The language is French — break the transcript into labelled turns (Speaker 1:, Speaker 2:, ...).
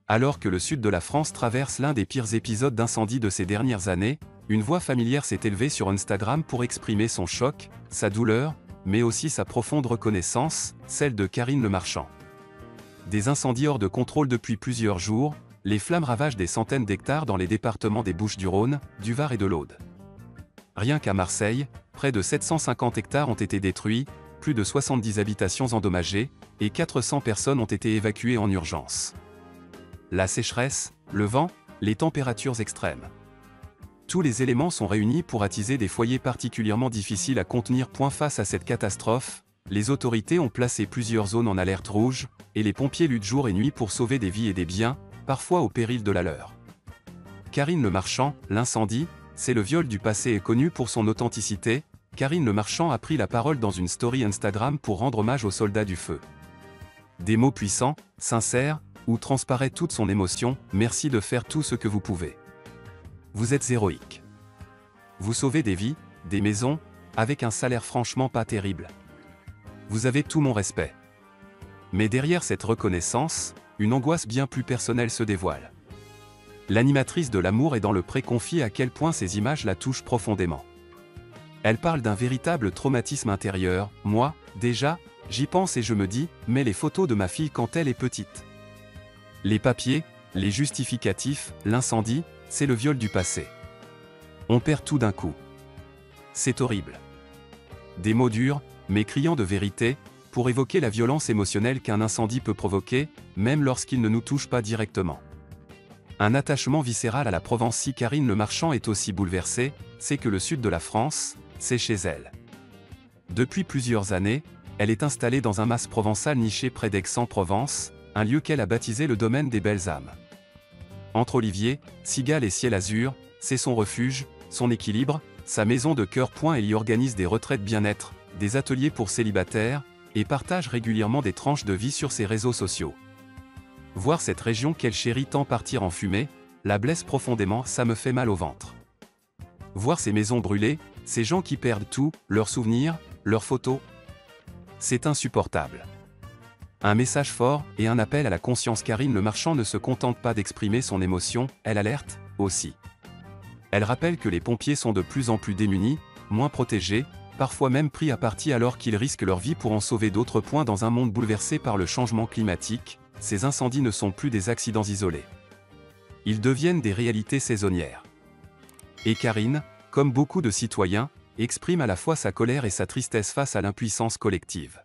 Speaker 1: Alors que le sud de la France traverse l'un des pires épisodes d'incendie de ces dernières années, une voix familière s'est élevée sur Instagram pour exprimer son choc, sa douleur, mais aussi sa profonde reconnaissance, celle de Karine Le Marchand. Des incendies hors de contrôle depuis plusieurs jours, les flammes ravagent des centaines d'hectares dans les départements des Bouches-du-Rhône, du Var et de l'Aude. Rien qu'à Marseille, près de 750 hectares ont été détruits, plus de 70 habitations endommagées, et 400 personnes ont été évacuées en urgence. La sécheresse, le vent, les températures extrêmes. Tous les éléments sont réunis pour attiser des foyers particulièrement difficiles à contenir. Face à cette catastrophe, les autorités ont placé plusieurs zones en alerte rouge, et les pompiers luttent jour et nuit pour sauver des vies et des biens, parfois au péril de la leur. Karine Le Marchand, l'incendie, c'est le viol du passé et connu pour son authenticité. Karine Le Marchand a pris la parole dans une story Instagram pour rendre hommage aux soldats du feu. Des mots puissants, sincères, où transparaît toute son émotion. Merci de faire tout ce que vous pouvez. Vous êtes héroïque. Vous sauvez des vies, des maisons, avec un salaire franchement pas terrible. Vous avez tout mon respect. Mais derrière cette reconnaissance, une angoisse bien plus personnelle se dévoile. L'animatrice de L'amour est dans le pré confie à quel point ces images la touchent profondément. Elle parle d'un véritable traumatisme intérieur. Moi, déjà, j'y pense et je me dis, mais les photos de ma fille quand elle est petite. Les papiers, les justificatifs, l'incendie, c'est le viol du passé. On perd tout d'un coup. C'est horrible. Des mots durs, mais criants de vérité, pour évoquer la violence émotionnelle qu'un incendie peut provoquer, même lorsqu'il ne nous touche pas directement. Un attachement viscéral à la Provence. Si Karine Le Marchand est aussi bouleversée, c'est que le sud de la France, c'est chez elle. Depuis plusieurs années, elle est installée dans un mas provençal niché près d'Aix-en-Provence, un lieu qu'elle a baptisé le domaine des belles âmes. Entre oliviers, cigales et ciel azur, c'est son refuge, son équilibre, sa maison de cœur. Elle y organise des retraites bien-être, des ateliers pour célibataires, et partage régulièrement des tranches de vie sur ses réseaux sociaux. Voir cette région qu'elle chérit tant partir en fumée, la blesse profondément. Ça me fait mal au ventre. Voir ces maisons brûlées, ces gens qui perdent tout, leurs souvenirs, leurs photos. C'est insupportable. Un message fort et un appel à la conscience. Karine Le Marchand ne se contente pas d'exprimer son émotion, elle alerte, aussi. Elle rappelle que les pompiers sont de plus en plus démunis, moins protégés, parfois même pris à partie alors qu'ils risquent leur vie pour en sauver d'autres. Dans un monde bouleversé par le changement climatique, ces incendies ne sont plus des accidents isolés. Ils deviennent des réalités saisonnières. Et Karine, comme beaucoup de citoyens, exprime à la fois sa colère et sa tristesse face à l'impuissance collective.